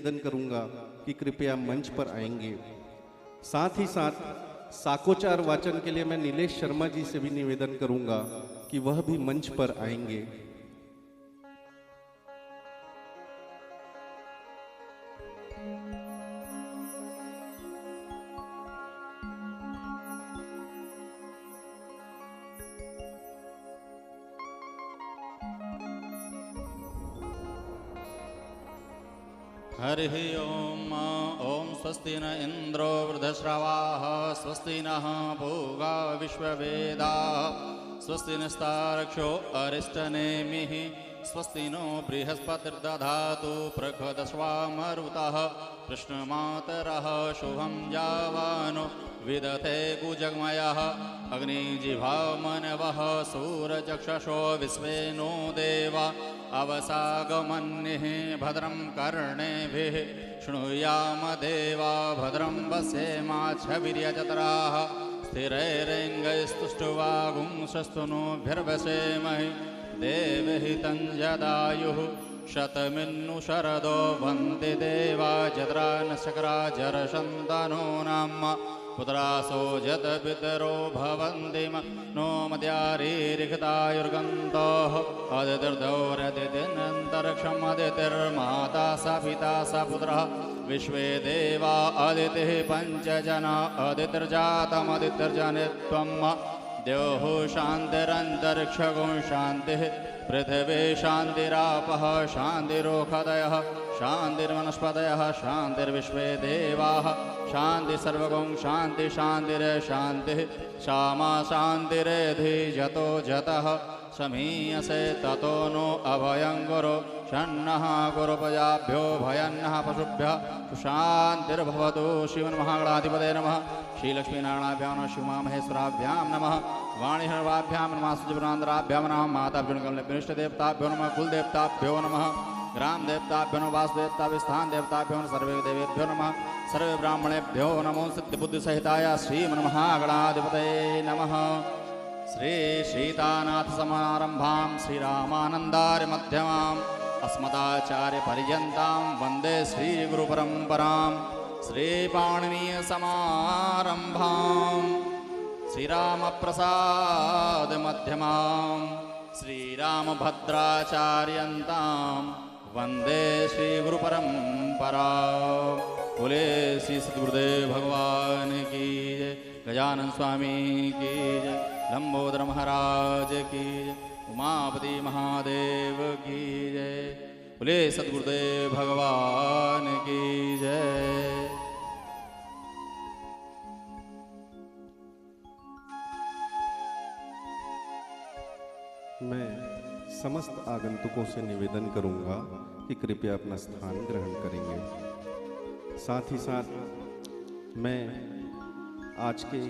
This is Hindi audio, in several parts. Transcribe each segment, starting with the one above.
निवेदन करूंगा कि कृपया मंच पर आएंगे। साथ ही साथ साकोचार वाचन के लिए मैं नीलेश शर्मा जी से भी निवेदन करूंगा कि वह भी मंच पर आएंगे। हरिः ओम ओम स्वस्ति न इंद्रो वृद्धश्रवाः स्वस्ति नः पूगा विश्ववेदाः स्वस्ति नस्तार्क्ष्यो अरिष्टनेमिः स्वस्ति नो बृहस्पतिर्दधातु प्रखदश्वामरुतः कृष्णमातरः शुभं जावानो विदते कुजगमयः अग्निजिह्वामनवः सूरचक्षुषो विश्वे नो देवा अवसागमन्निः भद्रं कर्णेभिः शृणुयाम देवा भद्रं पश्येमाच्छवीर्यजत्राः स्थिरैरङ्गैस्तुष्टुवागुंसस्तनूभिर्वसेमहि देवहितं जदायुः शतमिन्नु शरदो वन्ति देवा जत्रा नशकरा जरशन्तनो नाम पुत्रासो जतपितरो भवन्ति नो मद्यारीरिखतायुर्गन्तोः अदितिर्दौरदितिरन्तरिक्षमदितिर्माता स पिता स पुत्रः विश्वे देवा अदितिः पञ्चजना अदितिर्जातमदितिर्जनित्वम् द्योः शान्तिरन्तरिक्षगो शान्तिः पृथिवी शान्तिरापः शान्तिरोषधयः शान्तिर्वनस्पतयः शान्तिर्विश्वे देवाः शान्ति सर्वगुं शान्ति शान्तिर्शान्तिः क्षमा शान्तिरेधि जतो जतः समीयसे ततो नो अभयं गुरु षण्णः गुरुपयाभ्यो भयन्नः पशुभ्यः शान्तिर्भवतु श्रीमन्महागणाधिपतये नमः। श्रीलक्ष्मीनारायणाभ्यां नमः। शिवमामहेश्वराभ्यां नमः। वाणीहर्वाभ्यां नमः। सुजपुरान्धराभ्यां नमः। माताभ्यो नमः। इष्टदेवताभ्यो नमः। कुलदेवताभ्यो नमः। ग्राम देवताभ्यो नमः। वासुदेवताभ्यो स्थान देवताभ्यो नमः। सर्वे देवेभ्यो नमः। सर्वे ब्राह्मणेभ्यो नमो। सिद्धिबुद्धिसहिताय श्रीमन्महागणाधिपतये नमः। श्री सीतानाथसमारम्भां श्रीरामानन्दार्यमध्यमाम् अस्मदाचार्यपर्यन्तां वन्दे श्रीगुरुपरम्परां श्रीपाणिनीयसमारम्भां श्रीरामप्रसादमध्यमां श्रीरामभद्राचार्यन्तां वन्दे श्रीगुरुपरम्परां। बोले श्री सद्गुरुदेव भगवान की जय। गजानन स्वामी की जय। लंबोदर महाराज की जय। उमापति महादेव की जय। बोले सद्गुरुदेव भगवान की जय। मैं समस्त आगंतुकों से निवेदन करूंगा कि कृपया अपना स्थान ग्रहण करेंगे। साथ ही साथ मैं आज के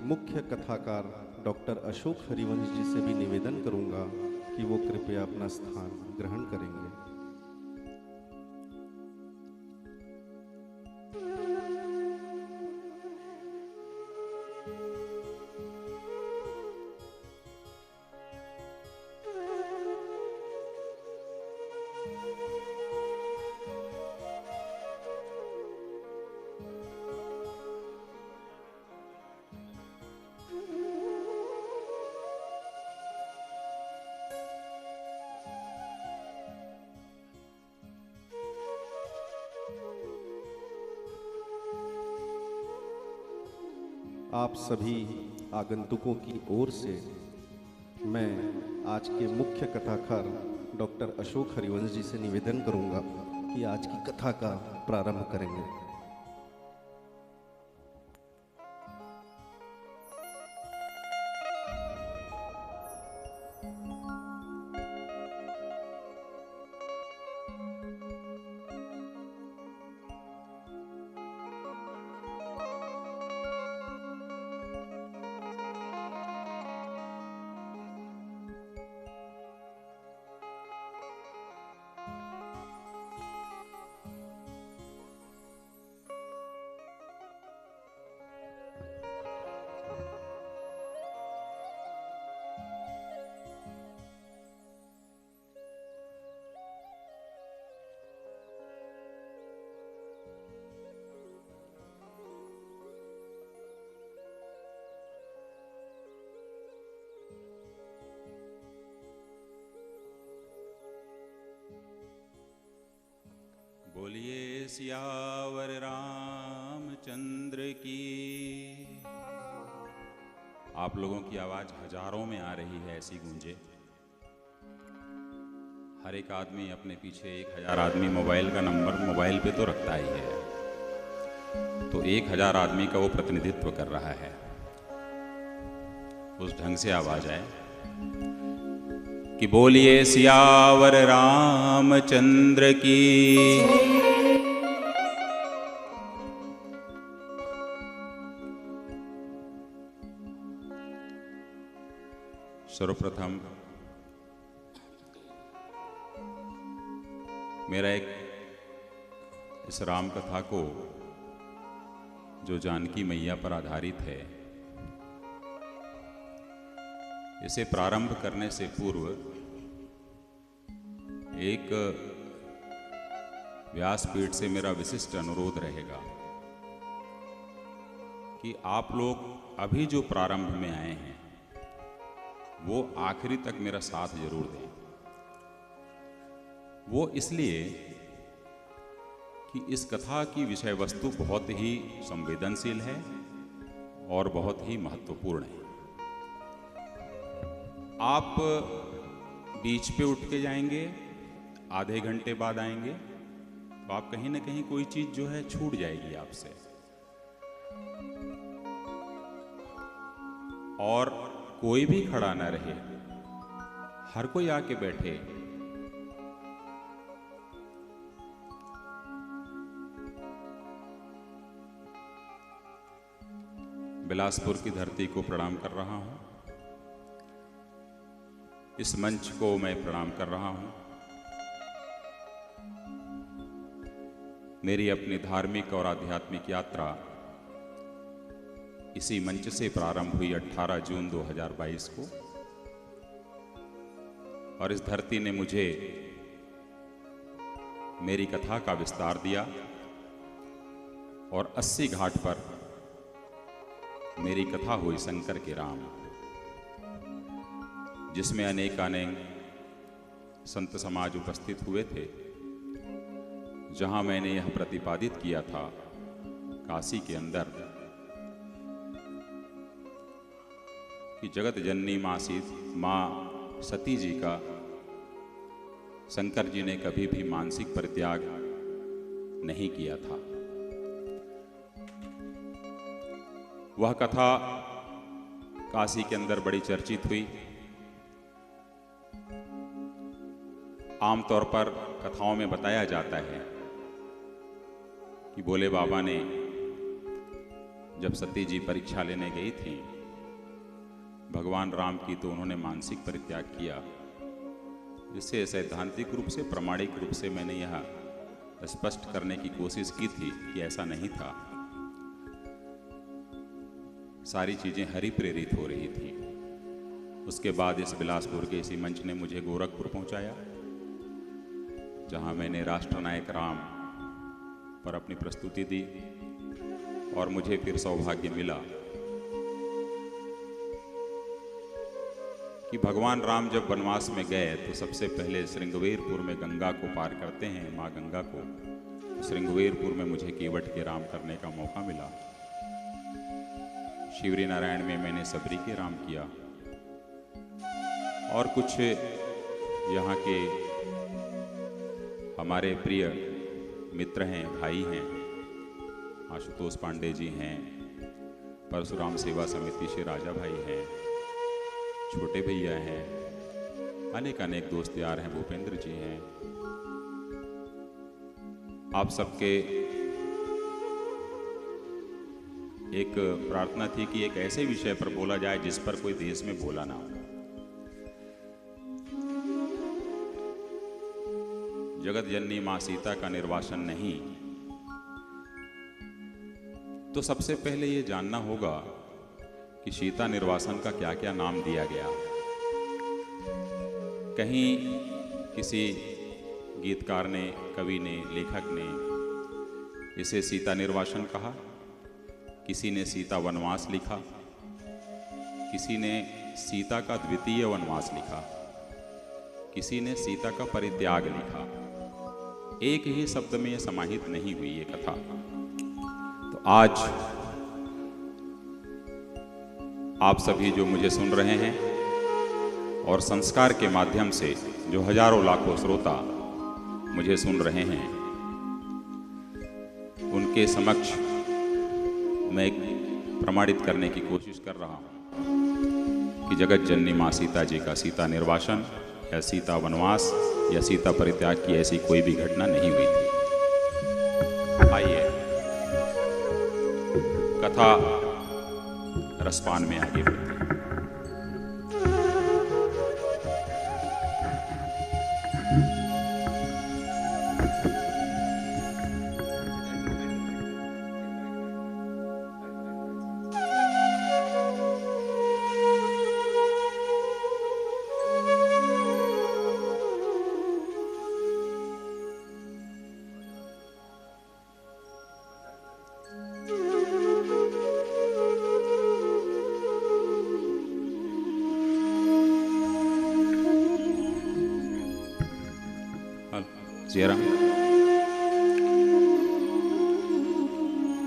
मुख्य कथाकार डॉक्टर अशोक हरिवंश जी से भी निवेदन करूंगा कि वो कृपया अपना स्थान ग्रहण करेंगे। आप सभी आगंतुकों की ओर से मैं आज के मुख्य कथाकार डॉक्टर अशोक हरिवंश जी से निवेदन करूंगा कि आज की कथा का प्रारंभ करेंगे। बोलिए सियावर रामचंद्र की। आप लोगों की आवाज हजारों में आ रही है, ऐसी गूंजे। हर एक आदमी अपने पीछे 1000 आदमी मोबाइल का नंबर मोबाइल पे तो रखता ही है, तो 1000 आदमी का वो प्रतिनिधित्व कर रहा है। उस ढंग से आवाज आए कि बोलिए सियावर रामचंद्र की। सर्वप्रथम मेरा इस राम कथा को जो जानकी मैया पर आधारित है, इसे प्रारंभ करने से पूर्व एक व्यासपीठ से मेरा विशिष्ट अनुरोध रहेगा कि आप लोग अभी जो प्रारंभ में आए हैं वो आखिरी तक मेरा साथ जरूर दें। वो इसलिए कि इस कथा की विषय वस्तु बहुत ही संवेदनशील है और बहुत ही महत्वपूर्ण है। आप बीच पे उठ के जाएंगे, आधे घंटे बाद आएंगे, तो आप कहीं ना कहीं कोई चीज जो है छूट जाएगी आपसे। और कोई भी खड़ा ना रहे, हर कोई आके बैठे। बिलासपुर की धरती को प्रणाम कर रहा हूं, इस मंच को मैं प्रणाम कर रहा हूं। मेरी अपनी धार्मिक और आध्यात्मिक यात्रा इसी मंच से प्रारंभ हुई 18 जून 2022 को, और इस धरती ने मुझे मेरी कथा का विस्तार दिया और 80 घाट पर मेरी कथा हुई शंकर के राम, जिसमें अनेक संत समाज उपस्थित हुए थे। जहां मैंने यह प्रतिपादित किया था काशी के अंदर कि जगत जननी मां सती जी का शंकर जी ने कभी भी मानसिक परित्याग नहीं किया था। वह कथा काशी के अंदर बड़ी चर्चित हुई। आमतौर पर कथाओं में बताया जाता है कि भोले बाबा ने जब सती जी परीक्षा लेने गई थी भगवान राम की, तो उन्होंने मानसिक परित्याग किया। जिससे सैद्धांतिक रूप से, प्रामाणिक रूप से मैंने यह स्पष्ट करने की कोशिश की थी कि ऐसा नहीं था। सारी चीजें हरि प्रेरित हो रही थी। उसके बाद इस बिलासपुर के इसी मंच ने मुझे गोरखपुर पहुंचाया, जहां मैंने राष्ट्रनायक राम पर अपनी प्रस्तुति दी और मुझे फिर सौभाग्य मिला कि भगवान राम जब वनवास में गए तो सबसे पहले श्रृंगवेरपुर में गंगा को पार करते हैं, माँ गंगा को। तो श्रृंगवेरपुर में मुझे केवट के राम करने का मौका मिला। शिवरी नारायण में मैंने सबरी के राम किया और कुछ यहाँ के हमारे प्रिय मित्र हैं, भाई हैं, आशुतोष पांडे जी हैं, परशुराम सेवा समिति से राजा भाई हैं, छोटे भैया हैं, अनेक दोस्त यार हैं, भूपेंद्र जी हैं। आप सबके एक प्रार्थना थी कि एक ऐसे विषय पर बोला जाए जिस पर कोई देश में बोला ना हो। जगत जननी मां सीता का निर्वासन नहीं, तो सबसे पहले ये जानना होगा कि सीता निर्वासन का क्या क्या नाम दिया गया। कहीं किसी गीतकार ने, कवि ने, लेखक ने इसे सीता निर्वासन कहा, किसी ने सीता वनवास लिखा, किसी ने सीता का द्वितीय वनवास लिखा, किसी ने सीता का परित्याग लिखा। एक ही शब्द में ये समाहित नहीं हुई ये कथा। तो आज आप सभी जो मुझे सुन रहे हैं और संस्कार के माध्यम से जो हजारों लाखों श्रोता मुझे सुन रहे हैं, उनके समक्ष मैं प्रमाणित करने की कोशिश कर रहा हूं कि जगत जननी मां सीता जी का सीता निर्वासन या सीता वनवास या सीता परित्याग की ऐसी कोई भी घटना नहीं हुई थी। आइए कथा रसपान में आगे बढ़ते हैं।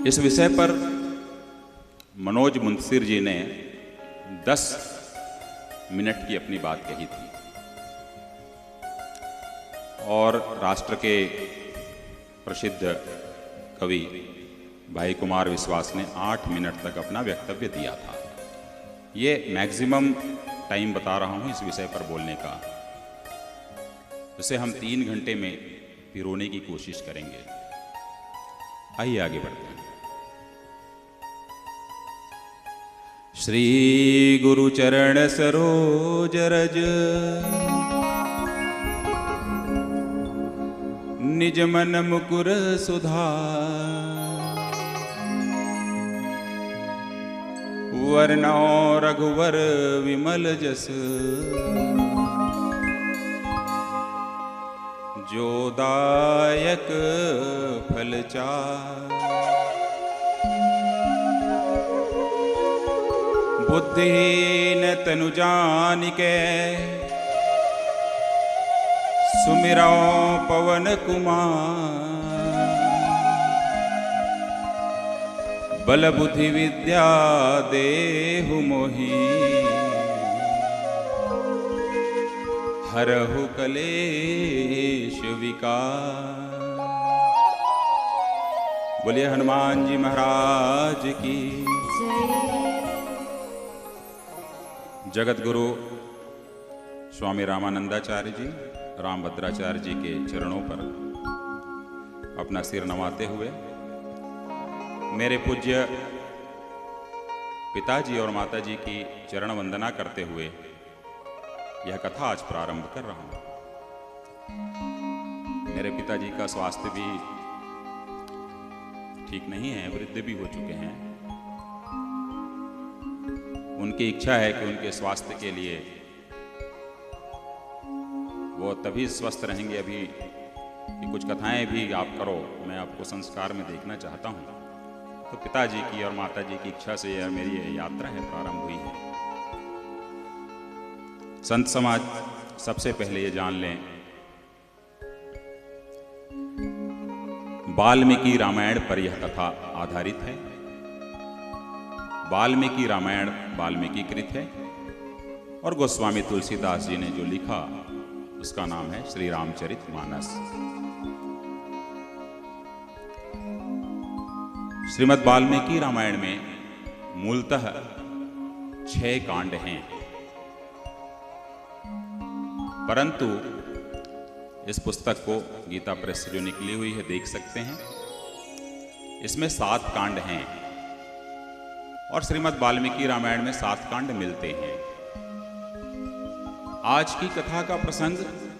इस विषय पर मनोज मुंशिर जी ने 10 मिनट की अपनी बात कही थी और राष्ट्र के प्रसिद्ध कवि भाई कुमार विश्वास ने 8 मिनट तक अपना वक्तव्य दिया था। ये मैक्सिमम टाइम बता रहा हूं इस विषय पर बोलने का, उसे हम 3 घंटे में पिरोने की कोशिश करेंगे। आइए आगे बढ़ते हैं। श्री गुरु चरण सरोज रज निज मन मुकुर सुधार, वरनौ रघुवर विमल जस, जो दायक फल चार। बुद्धिहीन तनु जानिके सुमिरौ पवन कुमार, बल बुद्धि विद्या देहु मोहि, हरहु कलेश विकार। बोलिए हनुमान जी महाराज की जगत गुरु स्वामी रामानंदाचार्य जी, रामभद्राचार्य जी के चरणों पर अपना सिर नवाते हुए मेरे पूज्य पिताजी और माताजी की चरण वंदना करते हुए यह कथा आज प्रारंभ कर रहा हूं। मेरे पिताजी का स्वास्थ्य भी ठीक नहीं है, वृद्ध भी हो चुके हैं। उनकी इच्छा है कि उनके स्वास्थ्य के लिए वो तभी स्वस्थ रहेंगे अभी कि कुछ कथाएं भी आप करो, मैं आपको संस्कार में देखना चाहता हूं। तो पिताजी की और माताजी की इच्छा से यह मेरी यात्रा है प्रारंभ हुई है। संत समाज सबसे पहले ये जान लें, वाल्मीकि रामायण पर यह कथा आधारित है। वाल्मीकि रामायण वाल्मीकि कृत है और गोस्वामी तुलसीदास जी ने जो लिखा उसका नाम है श्री रामचरितमानस। श्रीमद् वाल्मीकि रामायण में मूलतः 6 कांड हैं, परंतु इस पुस्तक को गीता प्रेस जो निकली हुई है देख सकते हैं, इसमें 7 कांड हैं और श्रीमद् वाल्मीकि रामायण में 7 कांड मिलते हैं। आज की कथा का प्रसंग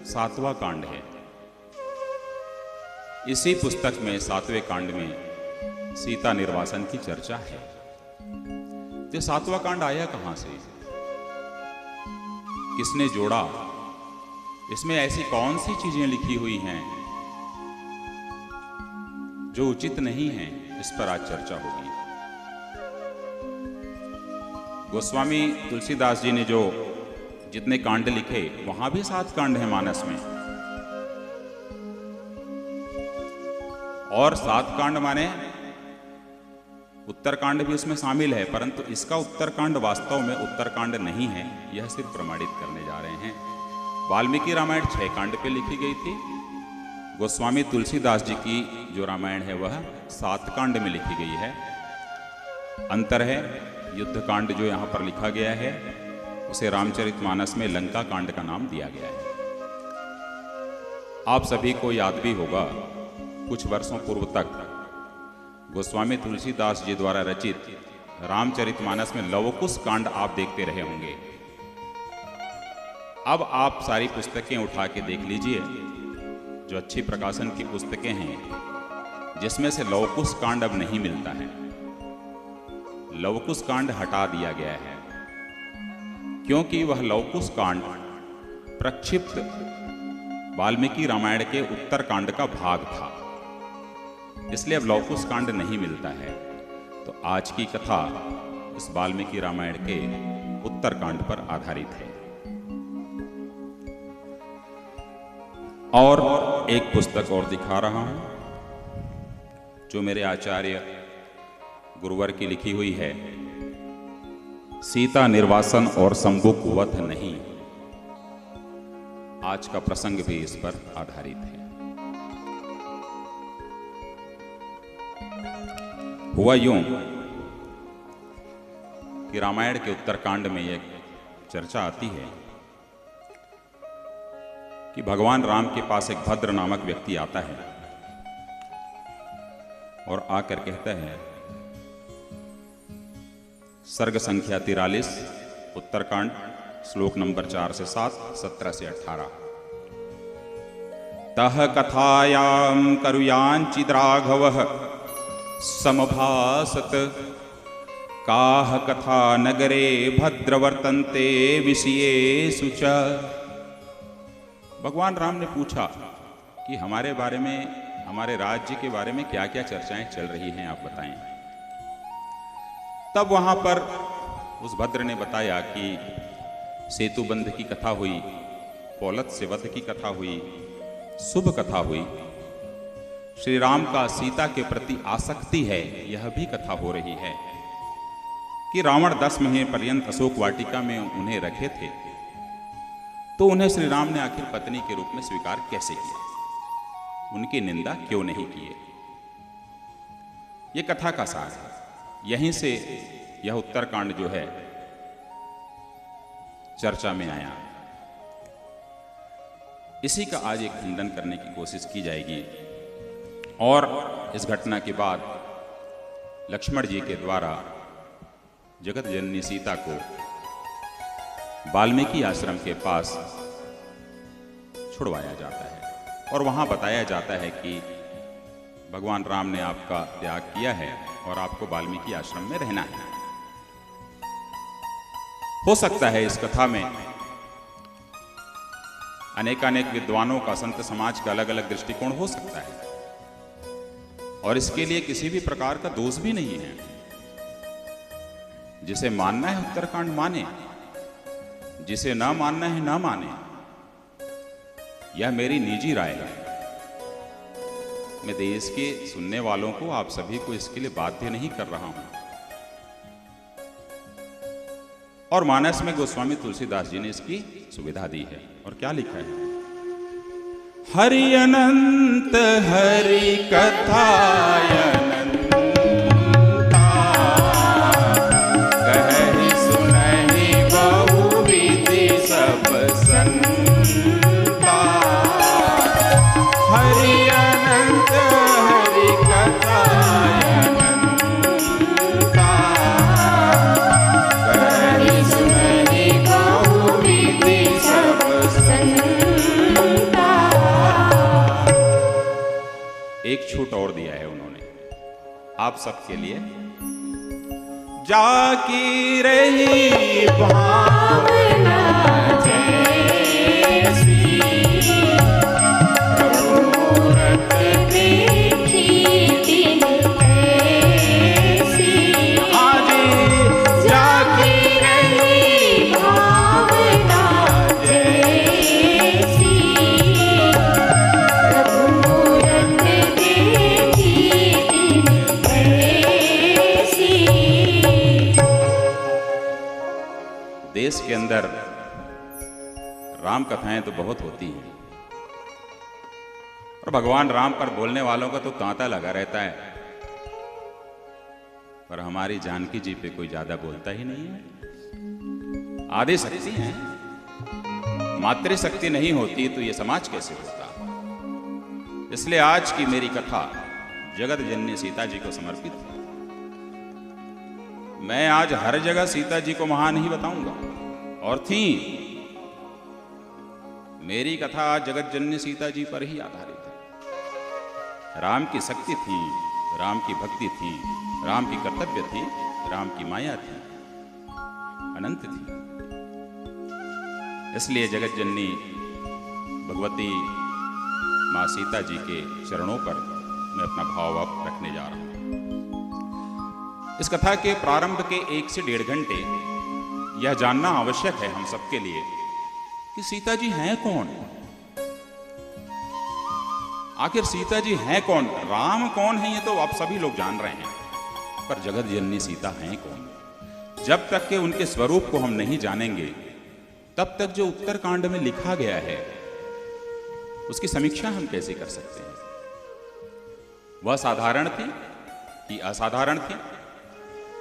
7वां कांड है। इसी पुस्तक में 7वें कांड में सीता निर्वासन की चर्चा है। तो 7वां कांड आया कहां से, किसने जोड़ा, इसमें ऐसी कौन सी चीजें लिखी हुई हैं जो उचित नहीं है, इस पर आज चर्चा होगी। गोस्वामी तुलसीदास जी ने जो जितने कांड लिखे वहां भी 7 कांड हैं मानस में, और 7 कांड माने उत्तरकांड भी उसमें शामिल है, परंतु इसका उत्तरकांड वास्तव में उत्तरकांड नहीं है, यह सिर्फ प्रमाणित करने जा रहे हैं। वाल्मीकि रामायण 6 कांड पे लिखी गई थी। गोस्वामी तुलसीदास जी की जो रामायण है वह 7 कांड में लिखी गई है। अंतर है, युद्ध कांड जो यहाँ पर लिखा गया है उसे रामचरितमानस में लंका कांड का नाम दिया गया है। आप सभी को याद भी होगा, कुछ वर्षों पूर्व तक गोस्वामी तुलसीदास जी द्वारा रचित रामचरितमानस में लवकुश कांड आप देखते रहे होंगे। अब आप सारी पुस्तकें उठा के देख लीजिए, जो अच्छी प्रकाशन की पुस्तकें हैं जिसमें से लवकुश कांड अब नहीं मिलता है। लवकुश कांड हटा दिया गया है क्योंकि वह लवकुश कांड प्रक्षिप्त वाल्मीकि रामायण के उत्तर कांड का भाग था, इसलिए अब लवकुश कांड नहीं मिलता है। तो आज की कथा इस वाल्मीकि रामायण के उत्तर कांड पर आधारित है। और एक पुस्तक और दिखा रहा हूं जो मेरे आचार्य गुरुवर की लिखी हुई है, सीता निर्वासन और संबुक वध नहीं। आज का प्रसंग भी इस पर आधारित है। हुआ यूं कि रामायण के उत्तरकांड में एक चर्चा आती है कि भगवान राम के पास एक भद्र नामक व्यक्ति आता है और आकर कहता है, सर्ग संख्या 43 उत्तरकांड श्लोक नंबर 4 से 7, 17 से 18। तह कथायां करुयांचिद्राघवः समभासत काह कथा नगरे भद्रवर्तन्ते विषयेषु च। भगवान राम ने पूछा कि हमारे बारे में, हमारे राज्य के बारे में क्या क्या चर्चाएं चल रही हैं, आप बताएं। तब वहां पर उस भद्र ने बताया कि सेतुबंध की कथा हुई, पौलत से वध की कथा हुई, शुभ कथा हुई, श्री राम का सीता के प्रति आसक्ति है यह भी कथा हो रही है, कि रावण 10 महीने पर्यंत अशोक वाटिका में उन्हें रखे थे, तो उन्हें श्री राम ने आखिर पत्नी के रूप में स्वीकार कैसे किया, उनकी निंदा क्यों नहीं किए। यह कथा का सार है। यहीं से यह उत्तरकांड जो है चर्चा में आया। इसी का आज एक खंडन करने की कोशिश की जाएगी। और इस घटना के बाद लक्ष्मण जी के द्वारा जगत जननी सीता को वाल्मीकि आश्रम के पास छुड़वाया जाता है और वहां बताया जाता है कि भगवान राम ने आपका त्याग किया है और आपको वाल्मीकि आश्रम में रहना है। हो सकता है इस कथा में अनेकानेक विद्वानों का, संत समाज का अलग अलग दृष्टिकोण हो सकता है और इसके लिए किसी भी प्रकार का दोष भी नहीं है। जिसे मानना है उत्तरकांड माने, जिसे ना मानना है ना माने। यह मेरी निजी राय है। मैं देश के सुनने वालों को, आप सभी को इसके लिए बाध्य नहीं कर रहा हूं। और मानस में गोस्वामी तुलसीदास जी ने इसकी सुविधा दी है। और क्या लिखा है? हरि अनंत हरि कथायन एक छूट और दिया है उन्होंने आप सबके लिए। जाकी रही भावना जैसी मूरत देखी दिन ऐसी। आज जाकी रही भावना जैसी मूरत देखी देश के अंदर राम कथाएं तो बहुत होती हैं और भगवान राम पर बोलने वालों का तो तांता लगा रहता है, पर हमारी जानकी जी पे कोई ज्यादा बोलता ही नहीं है। आदि शक्ति है, मातृशक्ति नहीं होती तो ये समाज कैसे होता। इसलिए आज की मेरी कथा जगत जननी सीता जी को समर्पित है। मैं आज हर जगह सीता जी को महान ही बताऊंगा और थी मेरी कथा आज जगत जननी सीता जी पर ही आधारित है। राम की शक्ति थी, राम की भक्ति थी, राम की कर्तव्य थी, राम की माया थी, अनंत थी। इसलिए जगत जननी भगवती मां सीता जी के चरणों पर मैं अपना भाव रखने जा रहा हूं। इस कथा के प्रारंभ के 1 से 1.5 घंटे यह जानना आवश्यक है हम सबके लिए कि सीता जी हैं कौन। आखिर सीता जी हैं कौन, राम कौन है, ये तो आप सभी लोग जान रहे हैं, पर जगत जननी सीता हैं कौन। जब तक के उनके स्वरूप को हम नहीं जानेंगे तब तक जो उत्तरकांड में लिखा गया है उसकी समीक्षा हम कैसे कर सकते हैं। वह साधारण थी कि असाधारण थी,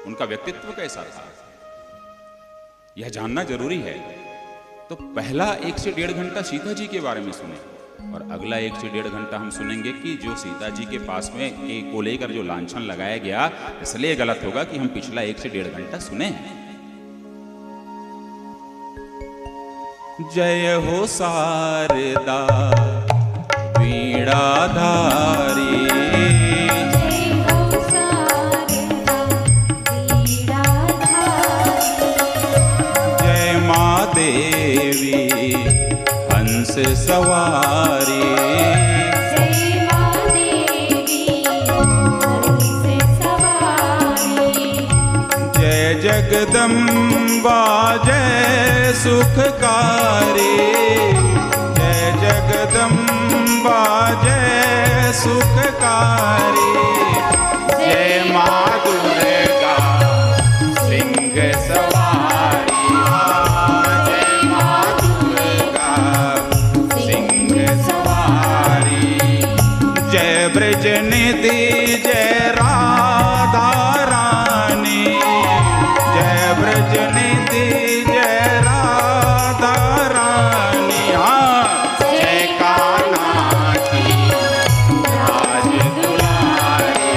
उनका व्यक्तित्व कैसा था, यह जानना जरूरी है। तो पहला 1 से 1.5 घंटा सीता जी के बारे में सुने और अगला 1 से 1.5 घंटा हम सुनेंगे कि जो सीता जी के पास में को लेकर जो लांछन लगाया गया, इसलिए गलत होगा कि हम पिछला 1 से 1.5 घंटा सुने। जय हो शारदा वीणाधारी, जय मां देवी हंस सवारी, जय जगदम्बा जय सुखकारी, जय जगदम्बा जय सुखकारी, जय मां दुर्गा सिंह सवारी, जय मां दुर्गा सिंह सवारी, जय ब्रज निधि जय राधा रानी, जय ब्रज निधि जय राधा रानी, जय कान्हा की राज दुलारी,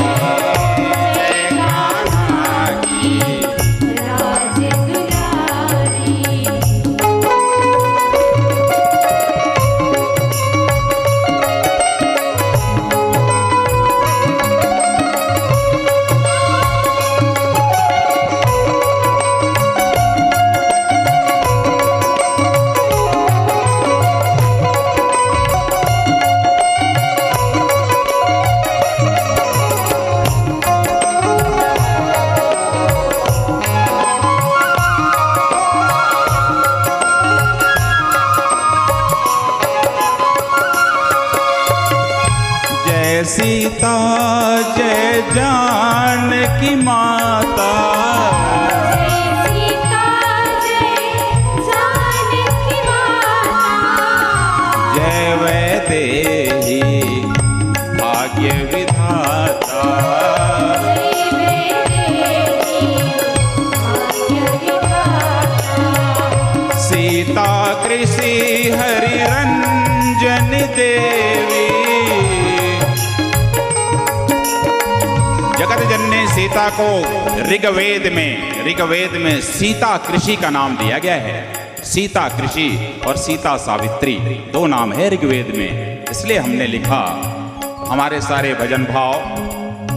जय कान्हा की राज दुलारी। सीता जय जानकी माता, सीता जय जानकी माता, जय वैदेही भाग्य विधाता, जय वैदेही भाग्य विधाता, सीता कृषि हरि रंजन देवी। जगत जननी सीता को ऋग्वेद में सीता कृषि का नाम दिया गया है। सीता कृषि और सीता सावित्री 2 नाम है ऋग्वेद में। इसलिए हमने लिखा, हमारे सारे भजन भाव,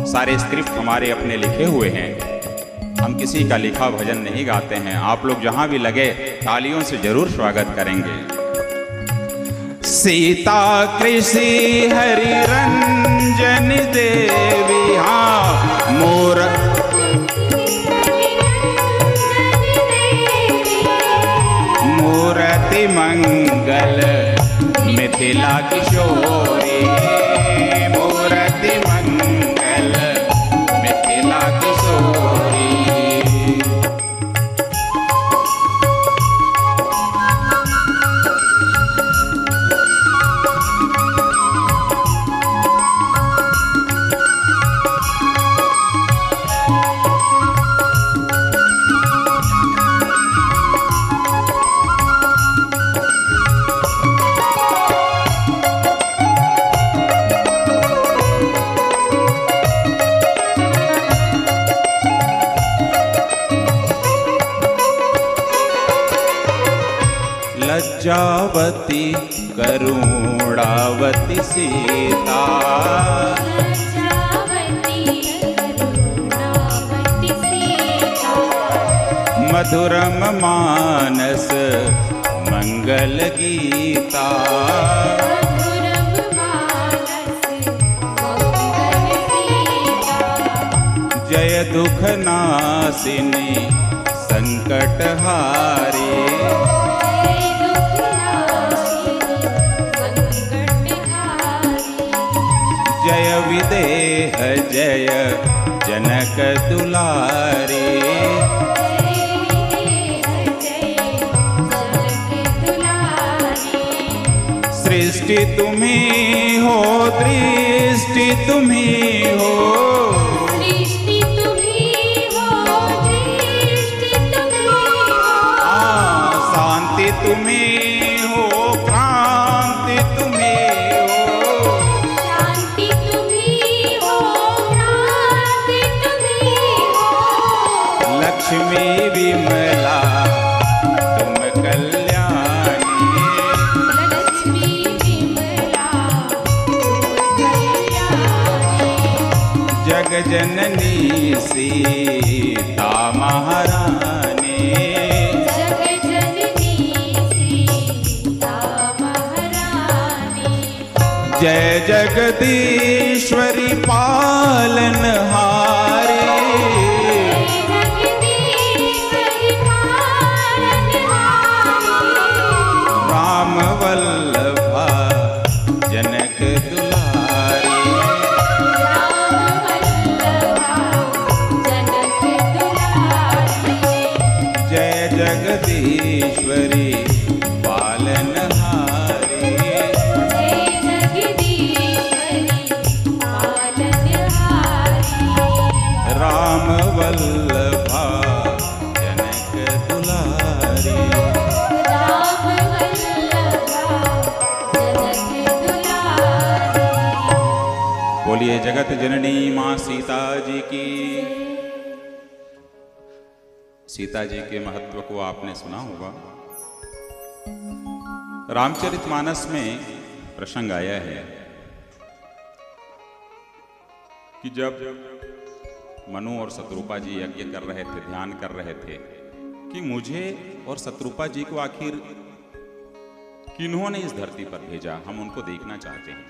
सारे स्क्रिप्ट हमारे अपने लिखे हुए हैं। हम किसी का लिखा भजन नहीं गाते हैं। आप लोग जहां भी लगे तालियों से जरूर स्वागत करेंगे। सीता कृषि हरि रंजन देवी, मूर्ति मंगल मिथिला किशोरी, मूर्ति मंगल मिथिला किशोरी। लज्जावती करुणावती सीता, लज्जावती करुणावती सीता, मधुरम मानस मंगल गीता, मधुरम मानस मंगल गीता, जय दुख नासिनी संकट हारी, जय दुख नाशिनी संकट हारी, जय विदेह जय जनक दुलारी, जय विदेह जय जनक दुलारी, सृष्टि तुम्ही हो दृष्टि तुम्ही हो, सृष्टि तुम्ही हो दृष्टि तुम्ही हो, शांति तुम्ही हो क्रांति तुम्ही हो, शांति तुम्ही हो क्रांति तुम्ही हो, लक्ष्मी विमला तुम कल्याणी, लक्ष्मी विमला तुम कल्याणी, जग जननी सीता महारानी, जग जननी सीता महारानी, जय जगदीश्वरी पालनहारी, जगदीश्वरी पालनहारी, राम वल्लभा जनक दुलारी, राम वल्लभा जनक दुलारी, जय जगदीश्वरी पालनहारी, जय जगदीश्वरी पालनहारी, राम वल्लभा जनक दुलारी। राम वल्लभा जनक दुलारी। बोलिए जगत जननी माँ सीता जी की। सीता जी के महत्व को आपने सुना होगा। रामचरितमानस में प्रसंग आया है कि जब मनु और शत्रुपा जी यज्ञ कर रहे थे, ध्यान कर रहे थे कि मुझे और शत्रुपा जी को आखिर किन्होंने इस धरती पर भेजा, हम उनको देखना चाहते हैं।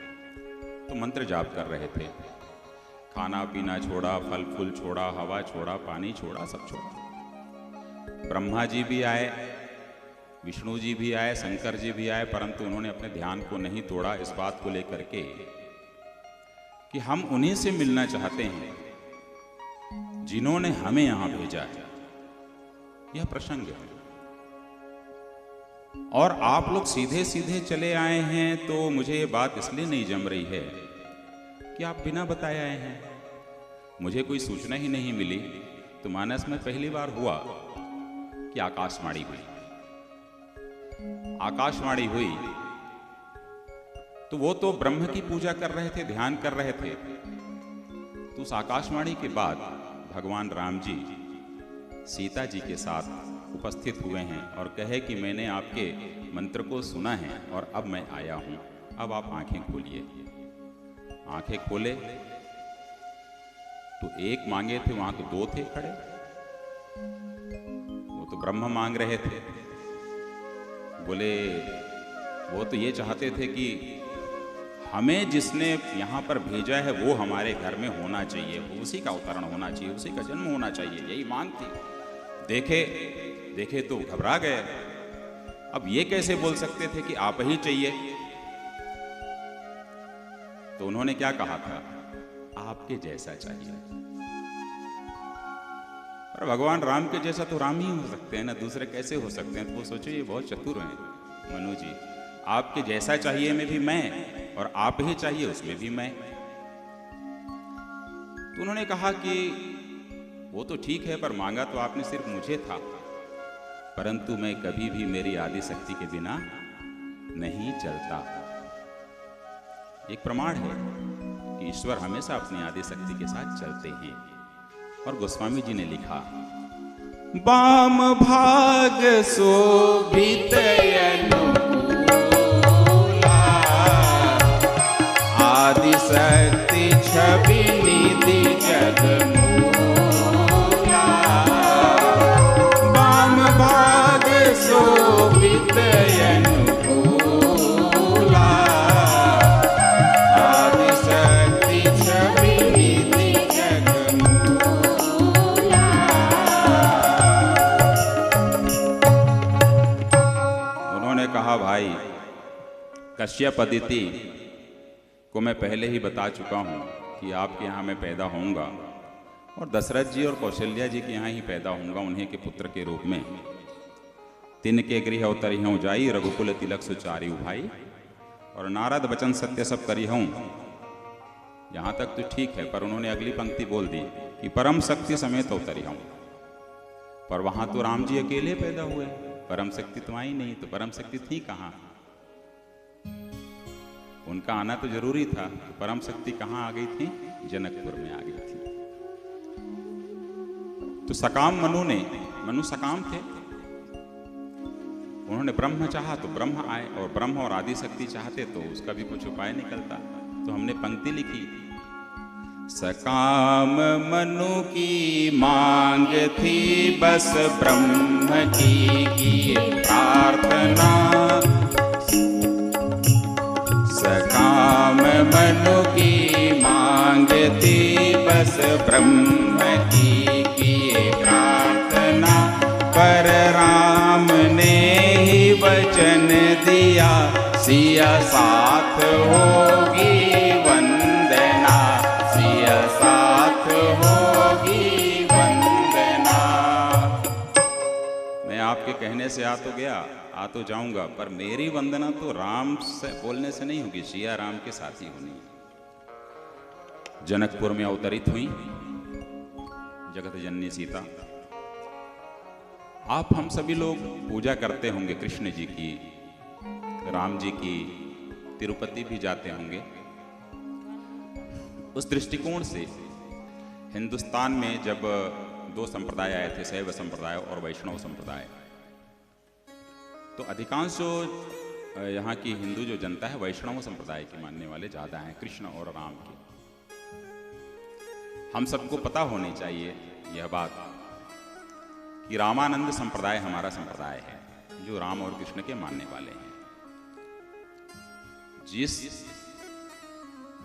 तो मंत्र जाप कर रहे थे, खाना पीना छोड़ा, फल फूल छोड़ा, हवा छोड़ा, पानी छोड़ा, सब छोड़ा। ब्रह्मा जी भी आए, विष्णु जी भी आए, शंकर जी भी आए, परंतु उन्होंने अपने ध्यान को नहीं तोड़ा इस बात को लेकर के कि हम उन्हीं से मिलना चाहते हैं जिन्होंने हमें यहां भेजा है। यह प्रसंग है। और आप लोग सीधे सीधे चले आए हैं, तो मुझे ये बात इसलिए नहीं जम रही है कि आप बिना बताए आए हैं, मुझे कोई सूचना ही नहीं मिली। तो मानस में पहली बार हुआ कि आकाशवाणी हुई। आकाशवाणी हुई तो वो तो ब्रह्म की पूजा कर रहे थे, ध्यान कर रहे थे। तो उस आकाशवाणी के बाद भगवान राम जी सीता जी के साथ उपस्थित हुए हैं और कहे कि मैंने आपके मंत्र को सुना है और अब मैं आया हूं, अब आप आंखें खोलिए। आंखें खोले तो एक मांगे थे, वहां तो दो थे खड़े। वो तो ब्रह्म मांग रहे थे, बोले वो तो ये चाहते थे कि हमें जिसने यहाँ पर भेजा है वो हमारे घर में होना चाहिए, उसी का अवतरण होना चाहिए, उसी का जन्म होना चाहिए, यही मांग थी। देखे देखे तो घबरा गए। अब ये कैसे बोल सकते थे कि आप ही चाहिए? तो उन्होंने क्या कहा था, आपके जैसा चाहिए। और भगवान राम के जैसा तो राम ही हो सकते हैं ना, दूसरे कैसे हो सकते हैं? तो वो सोचो ये बहुत चतुर हैं मनु जी। आपके जैसा चाहिए में भी मैं, और आप ही चाहिए उसमें भी मैं। तो उन्होंने कहा कि वो तो ठीक है, पर मांगा तो आपने सिर्फ मुझे था, परंतु मैं कभी भी मेरी आदि शक्ति के बिना नहीं चलता। एक प्रमाण है कि ईश्वर हमेशा अपनी आदि शक्ति के साथ चलते हैं। और गोस्वामी जी ने लिखा वाम भाग शोभित अनुकूला, आदि शक्ति छवि निधि जगमूला। वाम भाग शोभित अनुकूला, आदि शक्ति छवि निधि जगमूला। उन्होंने कहा, भाई कश्यप अदिति को मैं पहले ही बता चुका हूं कि आपके यहाँ मैं पैदा होऊंगा और दशरथ जी और कौशल्या जी के यहाँ ही पैदा होऊंगा, उन्हीं के पुत्र के रूप में। तिन के गृह अवतरी हूँ जाई, रघुकुल तिलक सुचारी भाई, और नारद वचन सत्य सब करी हूँ। यहाँ तक तो ठीक है, पर उन्होंने अगली पंक्ति बोल दी कि परम शक्ति समेत अवतरी हूँ। पर वहाँ तो राम जी अकेले पैदा हुए, परम शक्ति तो आई नहीं, तो परम शक्ति थी कहाँ? उनका आना तो जरूरी था, तो परम शक्ति कहाँ आ गई थी? जनकपुर में आ गई थी। तो सकाम मनु सकाम थे, उन्होंने ब्रह्म चाहा तो ब्रह्म आए, और ब्रह्म और आदि शक्ति चाहते तो उसका भी कुछ उपाय निकलता। तो हमने पंक्ति लिखी, सकाम मनु की मांग थी बस ब्रह्म की प्रार्थना। सकाम मनु की मांग थी बस ब्रह्म की प्रार्थना, पर राम ने ही वचन दिया सिया साथ होगी वंदना, सिया साथ होगी वंदना। मैं आपके कहने से आ तो गया, आ तो जाऊंगा, पर मेरी वंदना तो राम से बोलने से नहीं होगी, सिया राम के साथ ही होनी। जनकपुर में अवतरित हुई जगत जननी सीता। आप हम सभी लोग पूजा करते होंगे कृष्ण जी की, राम जी की, तिरुपति भी जाते होंगे। उस दृष्टिकोण से हिंदुस्तान में जब दो संप्रदाय आए थे, शैव संप्रदाय और वैष्णव संप्रदाय, तो अधिकांश जो यहाँ की हिंदू जो जनता है वैष्णव संप्रदाय के मानने वाले ज़्यादा हैं, कृष्ण और राम के। हम सबको पता होनी चाहिए यह बात कि रामानंद संप्रदाय हमारा संप्रदाय है, जो राम और कृष्ण के मानने वाले हैं। जिस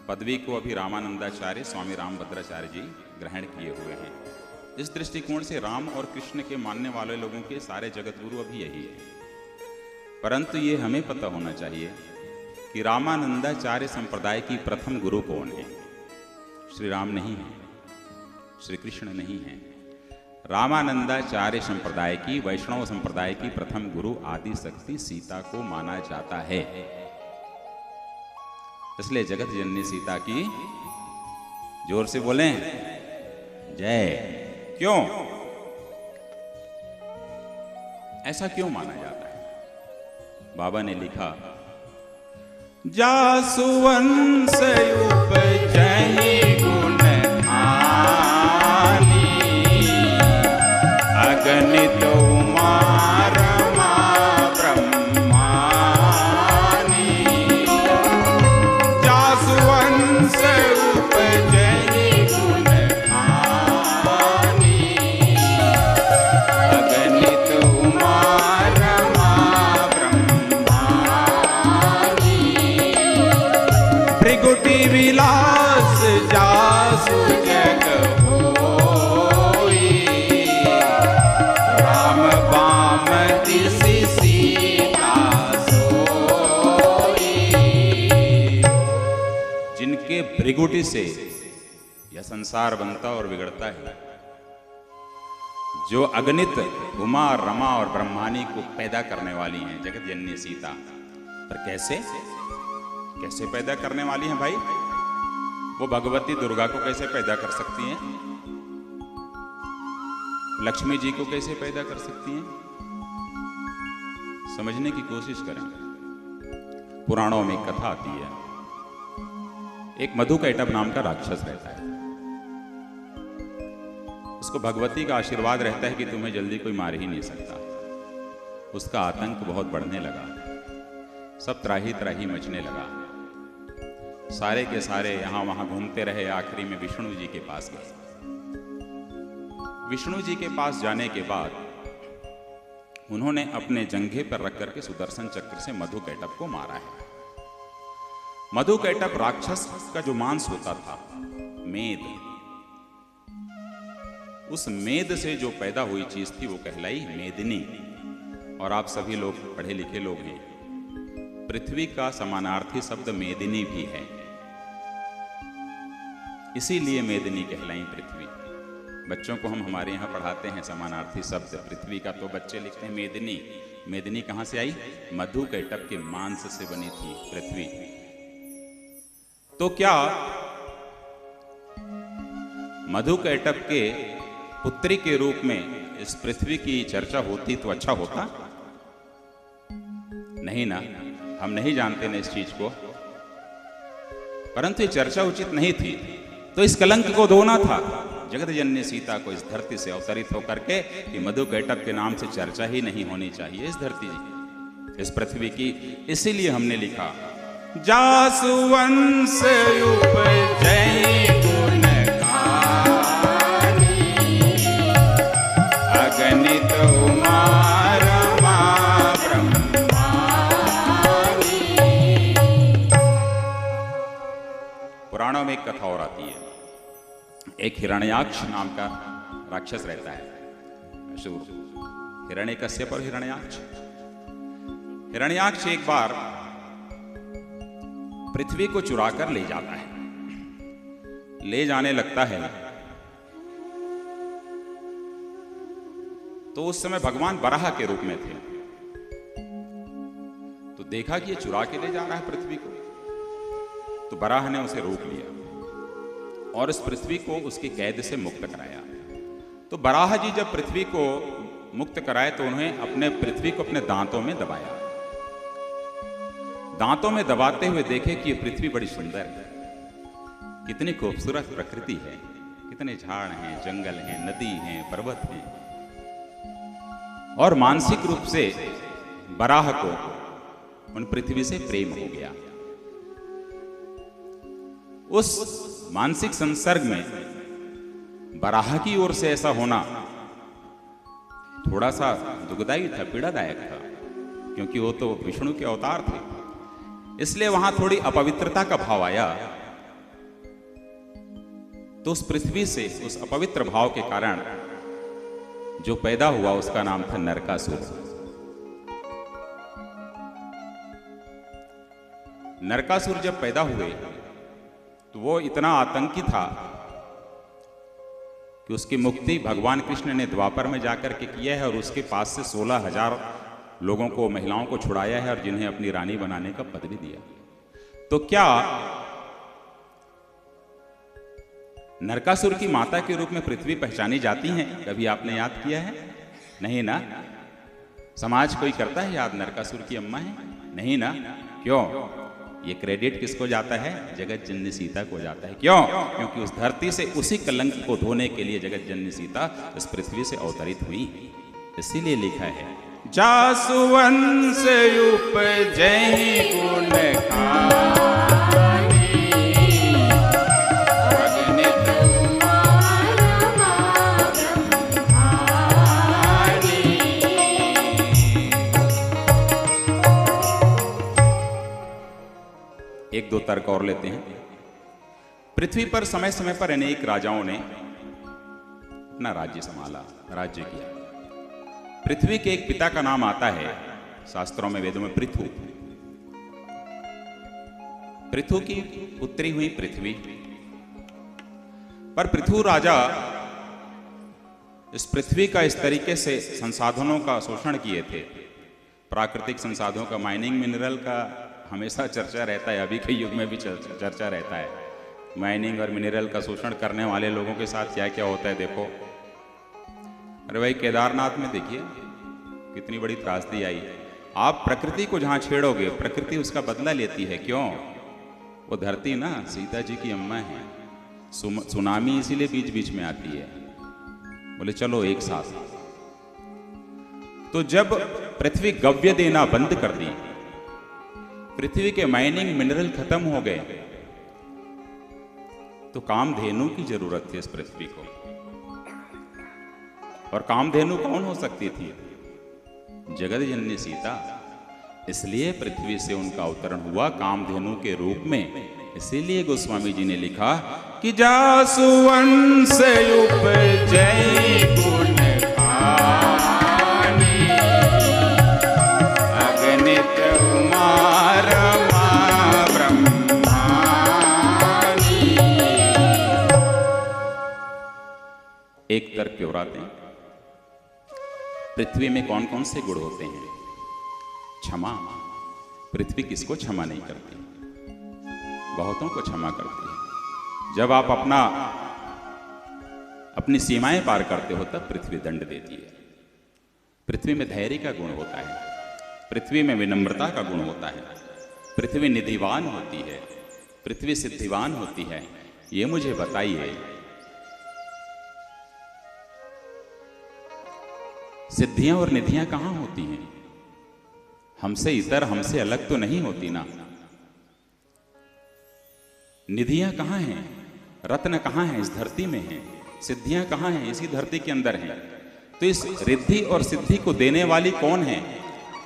पदवी को अभी रामानंदाचार्य स्वामी रामभद्राचार्य जी ग्रहण किए हुए हैं, इस दृष्टिकोण से राम और कृष्ण के मानने वाले लोगों के सारे जगत गुरु अभी यही है। परंतु ये हमें पता होना चाहिए कि रामानंदाचार्य संप्रदाय की प्रथम गुरु कौन है? श्री राम नहीं है, श्री कृष्ण नहीं है। रामानंदाचार्य संप्रदाय की, वैष्णव संप्रदाय की प्रथम गुरु आदि शक्ति सीता को माना जाता है। इसलिए जगत जननी सीता की जोर से बोलें जय। क्यों ऐसा क्यों माना जाता है? बाबा ने लिखा, जासुवंश उपजहि गुण आनी, अगणित उमा रमा ब्रह्मानी। जासुवंश उपजहि गुण आनी, अगणित उमा रमा ब्रह्मानी। भृगुटी विलास जासु जग होई, राम बाम दिसि सीता सोई। जिनके भृगुटी से यह संसार बनता और बिगड़ता है, जो अगणित उमा रमा और ब्रह्मानी को पैदा करने वाली हैं जगत जननी सीता। पर कैसे कैसे पैदा करने वाली हैं भाई? वो भगवती दुर्गा को कैसे पैदा कर सकती हैं? लक्ष्मी जी को कैसे पैदा कर सकती हैं? समझने की कोशिश करें। पुराणों में एक कथा आती है, एक मधुकैटभ नाम का राक्षस रहता है। उसको भगवती का आशीर्वाद रहता है कि तुम्हें जल्दी कोई मार ही नहीं सकता। उसका आतंक बहुत बढ़ने लगा, सब त्राही त्राही मचने लगा। सारे के सारे यहां वहां घूमते रहे, आखिरी में विष्णु जी के पास गए। विष्णु जी के पास जाने के बाद उन्होंने अपने जंघे पर रख करके सुदर्शन चक्र से मधुकैटभ को मारा है। मधुकैटभ राक्षस का जो मांस होता था, मेद, उस मेद से जो पैदा हुई चीज थी वो कहलाई मेदिनी। और आप सभी लोग पढ़े लिखे लोग हैं, पृथ्वी का समानार्थी शब्द मेदिनी भी है, इसीलिए मेदिनी कहलाई पृथ्वी। बच्चों को हम हमारे यहाँ पढ़ाते हैं समानार्थी शब्द पृथ्वी का, तो बच्चे लिखते हैं मेदिनी। मेदिनी कहाँ से आई? मधुकैटभ के मांस से बनी थी पृथ्वी। तो क्या मधुकैटभ के पुत्री के रूप में इस पृथ्वी की चर्चा होती तो अच्छा होता? नहीं ना, हम नहीं जानते ना इस चीज को, परंतु ये चर्चा उचित नहीं थी। तो इस कलंक को धोना था जगत जननी सीता को इस धरती से अवतरित होकर के कि मधुकैटभ के नाम से चर्चा ही नहीं होनी चाहिए इस धरती, इस पृथ्वी की। इसीलिए हमने लिखा जासु वंश उपजई गुण गानी, अगणित उमा रमा ब्रह्मानी। पुराणों में एक कथा और आती है। एक हिरण्याक्ष नाम का राक्षस रहता है, हिरण्यकश्यप और हिरण्याक्ष। हिरण्याक्ष एक बार पृथ्वी को चुराकर ले जाता है, ले जाने लगता है। तो उस समय भगवान वराह के रूप में थे, तो देखा कि ये चुरा के ले जा रहा है पृथ्वी को, तो वराह ने उसे रोक लिया और इस पृथ्वी को उसकी कैद से मुक्त कराया। तो वराह जी जब पृथ्वी को मुक्त कराए तो उन्होंने अपने पृथ्वी को अपने दांतों में दबाया। दांतों में दबाते हुए देखे कि ये पृथ्वी बड़ी सुंदर है, कितनी खूबसूरत प्रकृति है, कितने झाड़ हैं, जंगल हैं, नदी हैं, पर्वत हैं। और मानसिक रूप से वराह को उन पृथ्वी से प्रेम हो गया। उस मानसिक संसर्ग में वराह की ओर से ऐसा होना थोड़ा सा दुखदायी था, पीड़ादायक था, क्योंकि वो तो विष्णु के अवतार थे। इसलिए वहां थोड़ी अपवित्रता का भाव आया। तो उस पृथ्वी से उस अपवित्र भाव के कारण जो पैदा हुआ उसका नाम था नरकासुर। नरकासुर जब पैदा हुए तो वो इतना आतंकी था कि उसकी मुक्ति भगवान कृष्ण ने द्वापर में जाकर के किया है और उसके पास से 16,000 लोगों को, महिलाओं को छुड़ाया है और जिन्हें अपनी रानी बनाने का पद भी दिया। तो क्या नरकासुर की माता के रूप में पृथ्वी पहचानी जाती है? कभी आपने याद किया है? नहीं ना। समाज कोई करता है याद नरकासुर की अम्मा है? नहीं ना। क्यों? ये क्रेडिट किसको जाता है? जगत जननी सीता को जाता है। क्यों? क्योंकि उस धरती से उसी कलंक को धोने के लिए जगत जननी सीता इस पृथ्वी से अवतरित हुई। इसीलिए लिखा है जासु वंश उपजई गुण गानी, अगणित उमा रमा ब्रह्मानी। एक दो तर्क और लेते हैं। पृथ्वी पर समय समय पर अनेक राजाओं ने अपना राज्य संभाला, राज्य किया। पृथ्वी के एक पिता का नाम आता है शास्त्रों में, वेदों में, पृथु। पृथु की पुत्री हुई पृथ्वी। पर पृथु राजा इस पृथ्वी का इस तरीके से संसाधनों का शोषण किए थे। प्राकृतिक संसाधनों का, माइनिंग, मिनरल का हमेशा चर्चा रहता है, अभी के युग में भी चर्चा रहता है। माइनिंग और मिनरल का शोषण करने वाले लोगों के साथ क्या क्या होता है देखो। अरे भाई केदारनाथ में देखिए कितनी बड़ी त्रासदी आई। आप प्रकृति को जहां छेड़ोगे प्रकृति उसका बदला लेती है। क्यों? वो धरती ना सीता जी की अम्मा है। सुनामी इसीलिए बीच बीच में आती है। बोले चलो एक साथ। तो जब पृथ्वी गव्य देना बंद कर दी, पृथ्वी के माइनिंग मिनरल खत्म हो गए, तो कामधेनु की जरूरत थी इस पृथ्वी को। और कामधेनु कौन हो सकती थी? जगत जननी सीता। इसलिए पृथ्वी से उनका अवतरण हुआ कामधेनु के रूप में। इसीलिए गोस्वामी जी ने लिखा कि जासु वंश उपजई गुण खानी, अगणित उमा रमा ब्रह्मानी। एक तर्क क्यों हैं? पृथ्वी में कौन कौन से गुण होते हैं? क्षमा। पृथ्वी किसको क्षमा नहीं करती? बहुतों को क्षमा करती है। जब आप अपनी सीमाएं पार करते हो तब पृथ्वी दंड देती है। पृथ्वी में धैर्य का गुण होता है, पृथ्वी में विनम्रता का गुण होता है, पृथ्वी निधिवान होती है, पृथ्वी सिद्धिवान होती है। ये मुझे बताइए, सिद्धियां और निधियां कहां होती हैं? हमसे इतर, हमसे अलग तो नहीं होती ना। निधियां कहां हैं? रत्न कहां हैं? इस धरती में हैं। सिद्धियां कहां हैं? इसी धरती के अंदर हैं। तो इस रिद्धि और सिद्धि को देने वाली कौन है?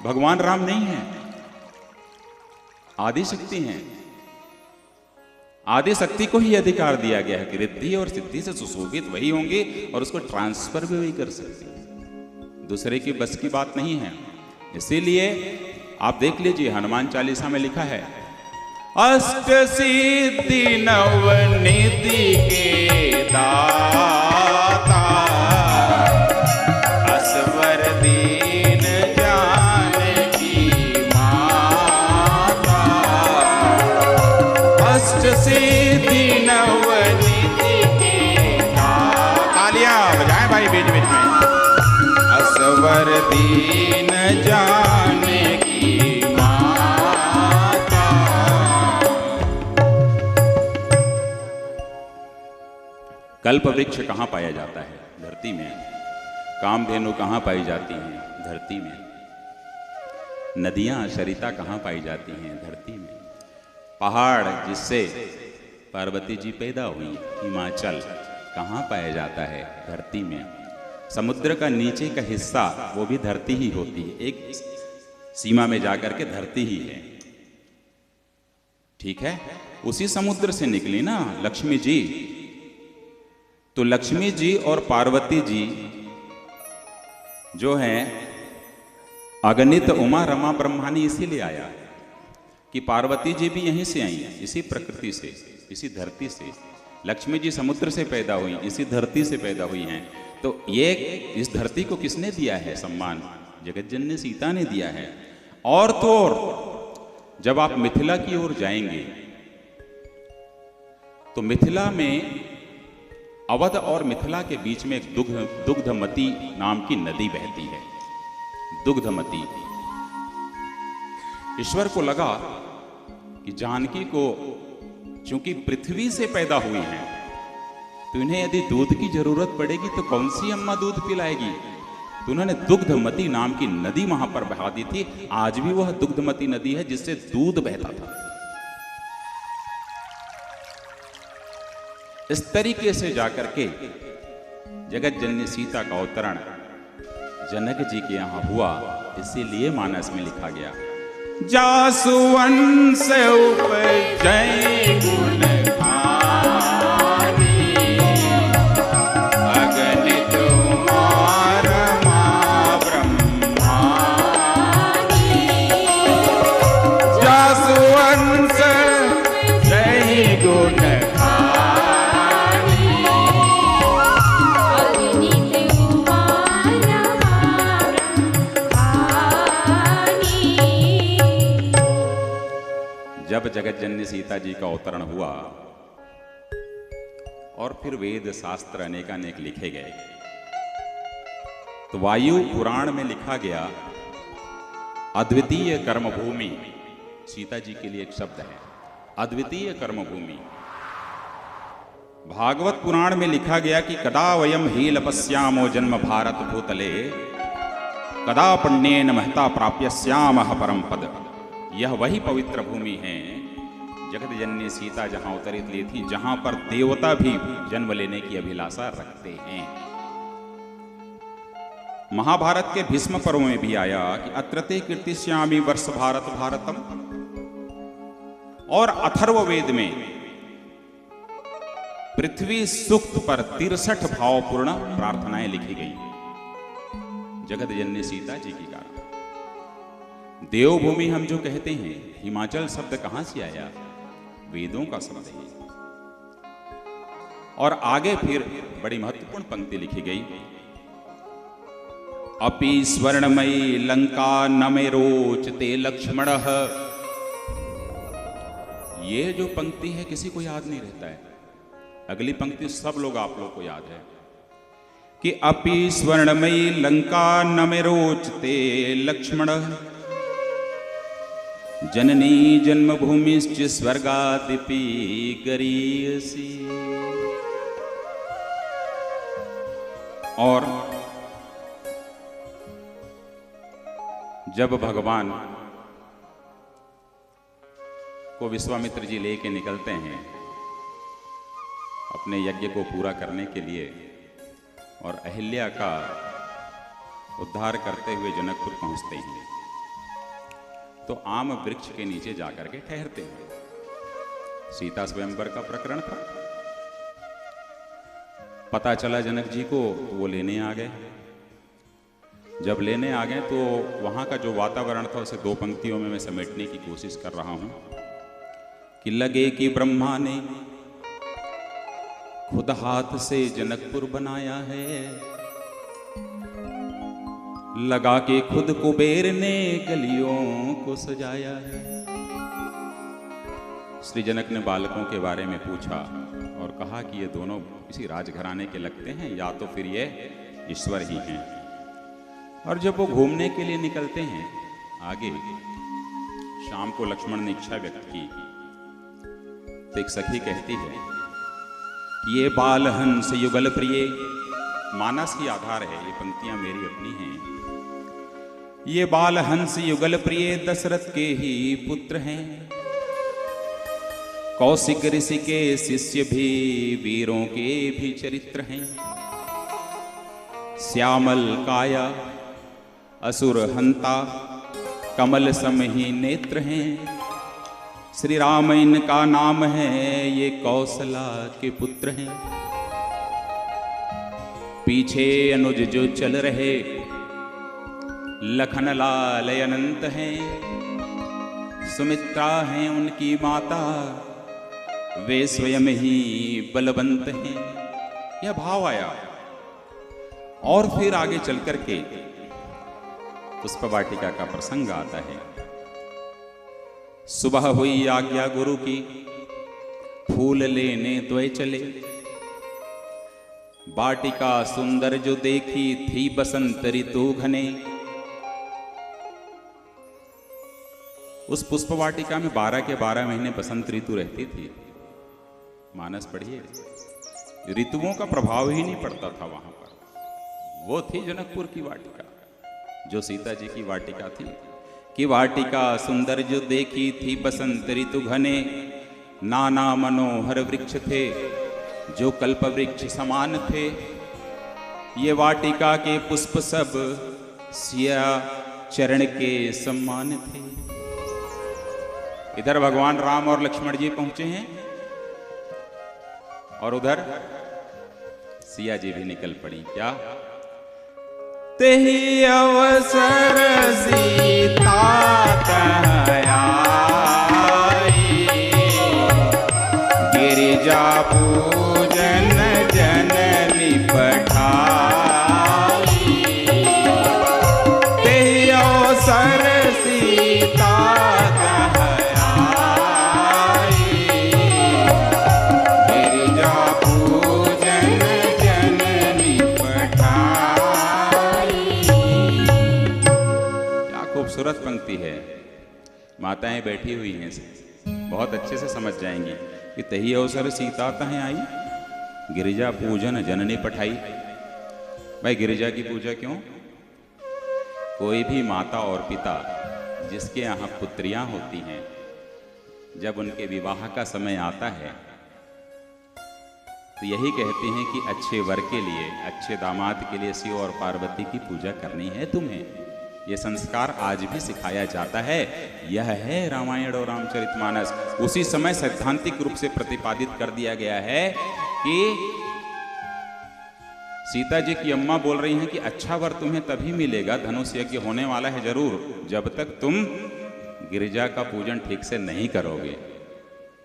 भगवान राम नहीं है, आदि शक्ति हैं। आदि शक्ति को ही अधिकार दिया गया है कि रिद्धि और सिद्धि से सुशोभित वही होंगे और उसको ट्रांसफर भी वही कर सकते हैं। दूसरे की बस की बात नहीं है। इसीलिए आप देख लीजिए, हनुमान चालीसा में लिखा है, अष्ट सिद्धि नवनिधि के दाता, असवर दीन जानकी माता। अष्ट सिद्धि नवनिधि के दाता। तालियां बजाएं भाई बीच बीच में। असवर दीन जानकी माता। कल्प वृक्ष कहाँ पाया जाता है? धरती में। कामधेनु कहाँ पाई जाती हैं? धरती में। नदियाँ सरिता कहाँ पाई जाती हैं? धरती में। पहाड़ जिससे पार्वती जी पैदा हुई, हिमाचल, कहाँ पाया जाता है? धरती में। समुद्र का नीचे का हिस्सा वो भी धरती ही होती है, एक सीमा में जाकर के धरती ही है। ठीक है, उसी समुद्र से निकली ना लक्ष्मी जी। तो लक्ष्मी जी और पार्वती जी जो हैं, अगणित उमा रमा ब्रह्मानी इसीलिए आया कि पार्वती जी भी यहीं से आई हैं, इसी प्रकृति से, इसी धरती से। लक्ष्मी जी समुद्र से पैदा हुई, इसी धरती से पैदा हुई हैं। तो ये इस धरती को किसने दिया है सम्मान? जगत जननी सीता ने दिया है। और तो और जब आप मिथिला की ओर जाएंगे तो मिथिला में अवध और मिथिला के बीच में एक दुग्धमती नाम की नदी बहती है। दुग्धमती। ईश्वर को लगा कि जानकी को चूंकि पृथ्वी से पैदा हुई हैं, तो इन्हें यदि दूध की जरूरत पड़ेगी तो कौन सी अम्मा दूध पिलाएगी? तो उन्होंने दुग्धमती नाम की नदी वहां पर बहा दी थी। आज भी वह दुग्धमती नदी है जिससे दूध बहता था। इस तरीके से जाकर के जगत जननी सीता का अवतरण जनक जी के यहां हुआ। इसीलिए मानस में लिखा गया, जासु वंश उपजई गुण खानी, अगणित उमा रमा ब्रह्मानी। जासु वंश जय गुण जब जगत जननी सीता जी का अवतरण हुआ और फिर वेद शास्त्र अनेकानेक लिखे गए, तो वायु पुराण में लिखा गया अद्वितीय कर्मभूमि। सीता जी के लिए एक शब्द है, अद्वितीय कर्मभूमि। भागवत पुराण में लिखा गया कि कदा वयम ही लपस्यामो जन्म भारत भूतले कदा पुण्येन महता प्राप्यस्यामः परम पद। यह वही पवित्र भूमि है जगत जननी सीता जहां अवतरित ली थी, जहां पर देवता भी जन्म लेने की अभिलाषा रखते हैं। महाभारत के भीष्म पर्व में भी आया कि अत्रते कीर्तिश्यामी वर्ष भारत भारतम, और अथर्ववेद में पृथ्वी सूक्त पर 63 भावपूर्ण प्रार्थनाएं लिखी गई जगत जननी सीता जी की कारण। देवभूमि हम जो कहते हैं, हिमाचल शब्द कहां से आया? वेदों का शब्द है। और आगे फिर बड़ी महत्वपूर्ण पंक्ति लिखी गई, अपि स्वर्णमयी लंका न मे रोचते लक्ष्मण। ये जो पंक्ति है किसी को याद नहीं रहता है। अगली पंक्ति सब लोग, आप लोग को याद है कि अपि स्वर्णमयी लंका न मे रोचते लक्ष्मण जननी जन्मभूमिश्च स्वर्गादिपि गरीयसी। और जब भगवान को विश्वामित्र जी लेके निकलते हैं अपने यज्ञ को पूरा करने के लिए और अहिल्या का उद्धार करते हुए जनकपुर पहुंचते हैं, तो आम वृक्ष के नीचे जाकर के ठहरते हैं। सीता स्वयंवर का प्रकरण था। पता चला जनक जी को, तो वो लेने आ गए। जब लेने आ गए तो वहां का जो वातावरण था उसे 2 पंक्तियों में मैं समेटने की कोशिश कर रहा हूं कि लगे कि ब्रह्मा ने खुद हाथ से जनकपुर बनाया है, लगा के खुद कुबेर ने गलियों को सजाया है। श्री जनक ने बालकों के बारे में पूछा और कहा कि ये दोनों किसी राजघराने के लगते हैं या तो फिर ये ईश्वर ही हैं। और जब वो घूमने के लिए निकलते हैं आगे, शाम को लक्ष्मण ने इच्छा व्यक्त की तो एक सखी कहती है कि ये बाल हंस युगल प्रिय, मानस ही आधार है, ये पंक्तियां मेरी अपनी हैं। ये बाल हंस युगल प्रिय दशरथ के ही पुत्र हैं, कौशिक ऋषि के शिष्य भी वीरों के भी चरित्र हैं। श्यामल काया असुर हंता कमल सम ही नेत्र हैं। श्री राम इनका नाम है, ये कौशला के पुत्र हैं। पीछे अनुज जो चल रहे लखन लाल अनंत हैं। सुमित्रा हैं उनकी माता, वे स्वयं ही बलवंत हैं। यह भाव आया। और फिर आगे चल करके पुष्प वाटिका का प्रसंग आता है। सुबह हुई आज्ञा गुरु की, फूल लेने द्वय चले। वाटिका सुंदर जो देखी थी बसंत ऋतु घने। उस पुष्प वाटिका में 12 के 12 महीने बसंत ऋतु रहती थी। मानस पढ़िए, ऋतुओं का प्रभाव ही नहीं पड़ता था वहां पर। वो थी जनकपुर की वाटिका, जो सीता जी की वाटिका थी। कि वाटिका सुंदर जो देखी थी बसंत ऋतु घने। नाना मनोहर वृक्ष थे जो कल्प वृक्ष समान थे। ये वाटिका के पुष्प सब सिया चरण के सम्मान थे। इधर भगवान राम और लक्ष्मण जी पहुंचे हैं और उधर सिया जी भी निकल पड़ी। क्या? तेहि अवसर सीता आई, गिरिजा पूजन जननी पठाई। तेहि अवसर सीता आई, गिरिजा पूजन जननी पठाई। खूबसूरत पंक्ति है। माताएं बैठी हुई हैं, बहुत अच्छे से समझ जाएंगी कि तही अवसर सीता तहें आई। गिरिजा पूजन जननी पठाई। भाई गिरिजा की पूजा क्यों? कोई भी माता और पिता जिसके यहाँ पुत्रियां होती हैं, जब उनके विवाह का समय आता है तो यही कहते हैं कि अच्छे वर के लिए, अच्छे दामाद के लिए शिव और पार्वती की पूजा करनी है तुम्हें। ये संस्कार आज भी सिखाया जाता है। यह है रामायण और रामचरितमानस। उसी समय सैद्धांतिक रूप से प्रतिपादित कर दिया गया है कि सीता जी की अम्मा बोल रही हैं कि अच्छा वर तुम्हें तभी मिलेगा, धनुष यज्ञ होने वाला है जरूर, जब तक तुम गिरिजा का पूजन ठीक से नहीं करोगे।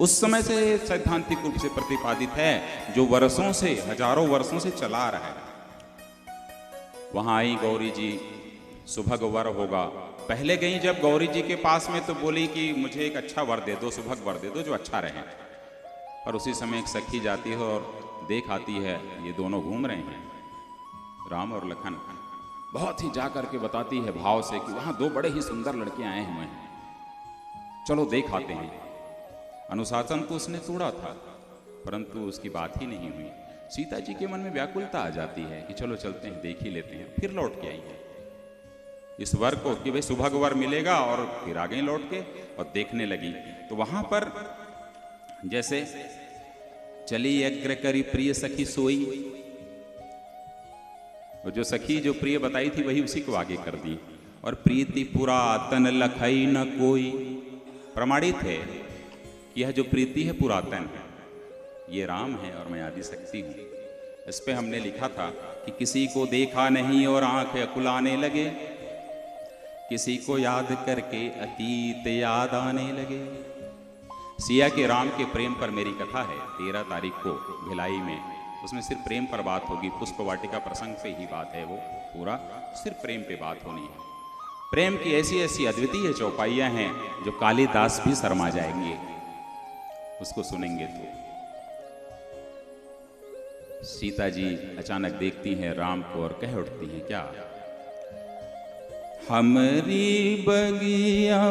उस समय से सैद्धांतिक रूप से प्रतिपादित है, जो वर्षों से, हजारों वर्षों से चला आ रहा है। वहां आई गौरी जी, सुभग वर होगा। पहले गई जब गौरी जी के पास में तो बोली कि मुझे एक अच्छा वर दे दो, सुभग वर दे दो जो अच्छा रहे। पर उसी समय एक सखी जाती है और देख आती है ये दोनों घूम रहे हैं, राम और लखन। बहुत ही जा करके बताती है भाव से कि वहां दो बड़े ही सुंदर लड़के आए हुए हैं, चलो देख आते हैं। अनुशासन तो उसने तोड़ा था, परंतु उसकी बात ही नहीं हुई। सीता जी के मन में व्याकुलता आ जाती है कि चलो चलते हैं, देख ही लेते हैं। फिर लौट के आई है इस वर को कि भाई सुभग वर मिलेगा, और फिर आ गई लौट के और देखने लगी। तो वहां पर जैसे चली अग्र करी प्रिय सखी सोई, और जो सखी जो प्रिय बताई थी वही उसी को आगे कर दी। और प्रीति पुरातन लखई न कोई, प्रमाणित है यह जो प्रीति है पुरातन है, ये राम है और मैं आदि शक्ति हूं। इस पे हमने लिखा था कि किसी को देखा नहीं और आंख अकुलाने लगे, किसी को याद करके अतीत याद आने लगे। सिया के राम के प्रेम पर मेरी कथा है 13 तारीख को भिलाई में। उसमें सिर्फ प्रेम पर बात होगी, पुष्प वाटिका प्रसंग से ही बात है, वो पूरा सिर्फ प्रेम पे बात होनी है। प्रेम की ऐसी ऐसी अद्वितीय चौपाइयां हैं जो कालिदास भी शर्मा जाएंगे उसको सुनेंगे तो। सीता जी अचानक देखती हैं राम को और कह उठती हैं क्या, हमरी बगिया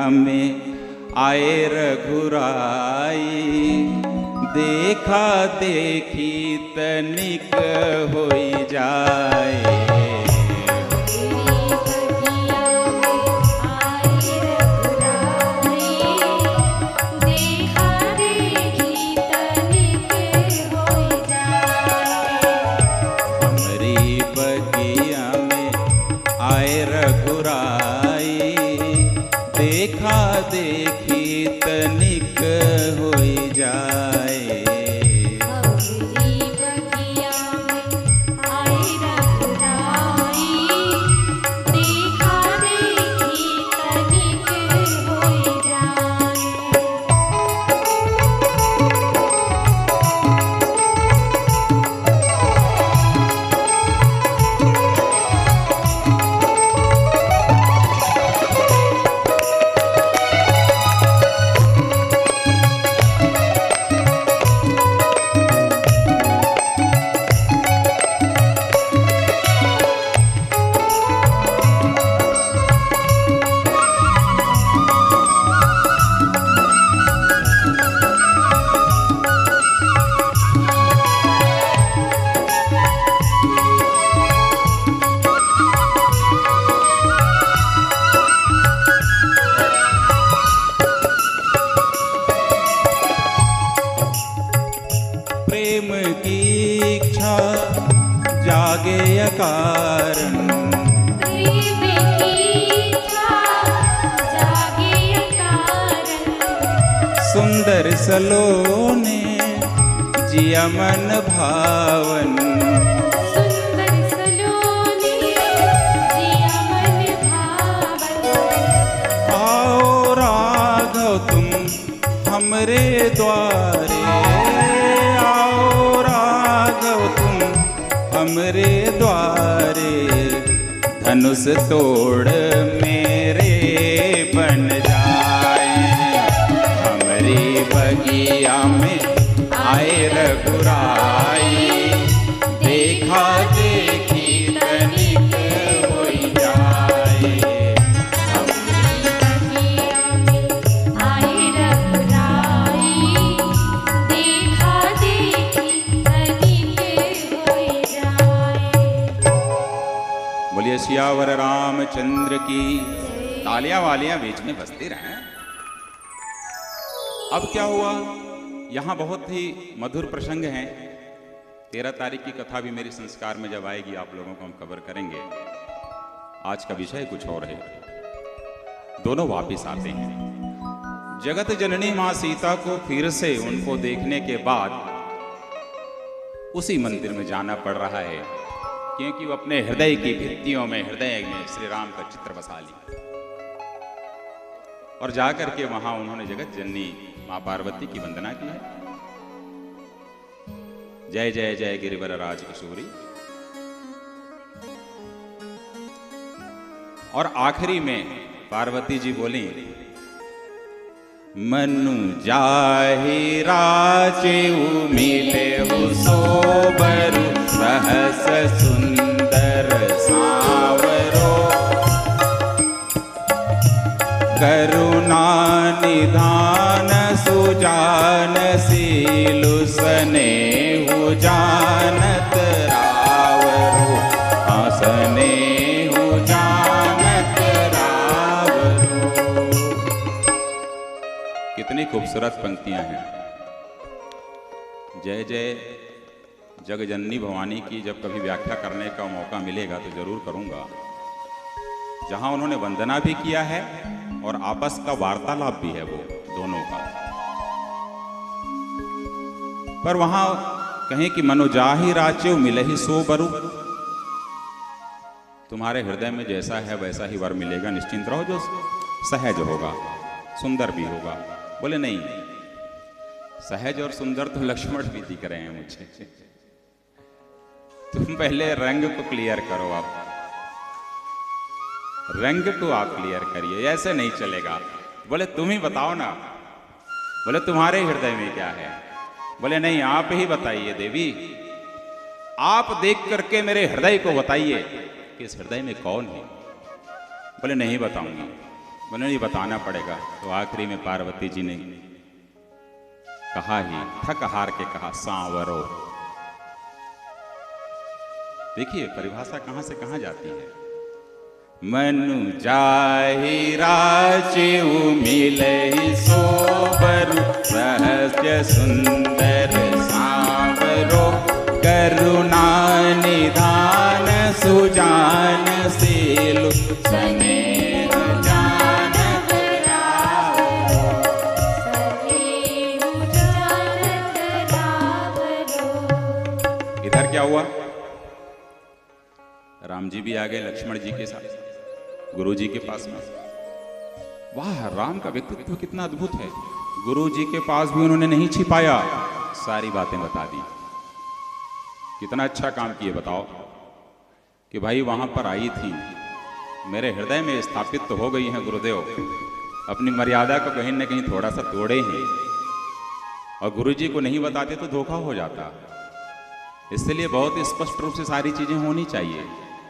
में आए रघुराई, देखा देखी तनिक होई जाए। देखा देखी तनिक होई जाए। हमरी बगिया में आए रघुराई, देखा देखी तनिक होई जाए। प्रेम की इच्छा जागे अकारण, प्रेम की इच्छा जागे अकारण, सुंदर सलोने जिया मन भावन। सुंदर सलोने जिया मन भावन। आओ राघव तुम हमरे द्वारे, आओ राघव तुम हमरे द्वारे, धनुष तोड़ मेरे बन जाए। हमरी बगिया में आए रघुराई, देखा देखी तनिक होई जाए। हमरी बगिया में आए रघुराई, सियावर रामचंद्र की। तालियां वालियां बीच में बजती रहे। अब क्या हुआ, यहां बहुत ही मधुर प्रसंग है। 13 तारीख की कथा भी मेरी संस्कार में जब आएगी आप लोगों को हम कवर करेंगे। आज का विषय कुछ और है। दोनों वापिस आते हैं। जगत जननी मां सीता को फिर से उनको देखने के बाद उसी मंदिर में जाना पड़ रहा है, क्योंकि वो अपने हृदय की भित्तियों में, हृदय में श्री राम का चित्र बसा लिया। और जाकर के वहां उन्होंने जगत जननी मां पार्वती की वंदना की है। जय जय जय गिरिवर राज किशोरी। और आखिरी में पार्वती जी बोली, मनु जाहि राचेउ मिले सोबरु सहस सुंदर सावरो करुणा निधान सुजान सीलु स्नेहु जानत रावरो स्नेहु जानत रावरो। कितनी खूबसूरत पंक्तियां हैं। जय जय जगजननी भवानी की जब कभी व्याख्या करने का मौका मिलेगा तो जरूर करूंगा, जहां उन्होंने वंदना भी किया है और आपस का वार्तालाप भी है वो दोनों का। पर वहां कहें कि मनुजाहि राच्यो मिलहि सो बरु, तुम्हारे हृदय में जैसा है वैसा ही वर मिलेगा, निश्चिंत रहो, जो सहज होगा सुंदर भी होगा। बोले नहीं, सहज और सुंदर तो लक्ष्मण भी दिख रहे हैं मुझे। तुम पहले रंग को क्लियर करो, आप रंग को आप क्लियर करिए, ऐसे नहीं चलेगा। बोले तुम ही बताओ ना। बोले तुम्हारे हृदय में क्या है। बोले नहीं, आप ही बताइए देवी, आप देख करके मेरे हृदय को बताइए कि इस हृदय में कौन है। बोले नहीं बताऊंगी। बोले नहीं, बताना पड़ेगा। तो आखिरी में पार्वती जी ने कहा ही, थक हार के कहा, सांवरो। देखिए परिभाषा कहां से कहां जाती है। मनु जाहि राचेउ मिलहि सोबरु सहज सुंदर सांवरो करुणा निधान सुजान सीलु स्नेह जानत रावरो स्नेहु जानत रावरो। इधर क्या हुआ, राम जी भी आ गए लक्ष्मण जी के साथ गुरु जी के पास में। वाह, राम का व्यक्तित्व कितना अद्भुत है। गुरु जी के पास भी उन्होंने नहीं छिपाया, सारी बातें बता दी। कितना अच्छा काम किए बताओ कि भाई वहां पर आई थी, मेरे हृदय में स्थापित तो हो गई हैं गुरुदेव, अपनी मर्यादा को कहीं न कहीं थोड़ा सा तोड़े हैं, और गुरु जी को नहीं बताते तो धोखा हो जाता। इसलिए बहुत स्पष्ट रूप से सारी चीजें होनी चाहिए।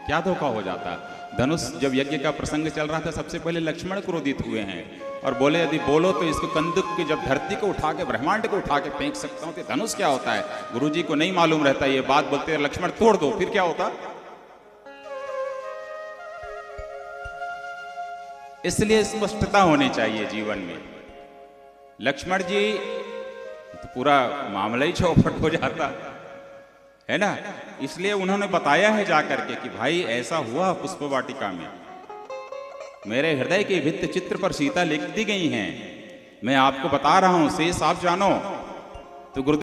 क्या धोखा हो जाता। धनुष जब यज्ञ का प्रसंग चल रहा था, सबसे पहले लक्ष्मण क्रोधित हुए हैं और बोले यदि बोलो तो इसको कंदुक की, जब धरती को उठा के, ब्रह्मांड को उठा के फेंक सकता हूं तो धनुष क्या होता है। गुरुजी को नहीं मालूम रहता, ये बात बोलते लक्ष्मण तोड़ दो, फिर क्या होता। इसलिए स्पष्टता होनी चाहिए जीवन में। लक्ष्मण जी तो पूरा मामला ही चौपट हो जाता है ना। इसलिए उन्होंने बताया है जाकर के कि भाई ऐसा हुआ पुष्प वाटिका में, मेरे हृदय के भित्त चित्र पर सीता लिख दी गई हैं, मैं आपको बता रहा हूं, शेष आप जानो। तो गुरु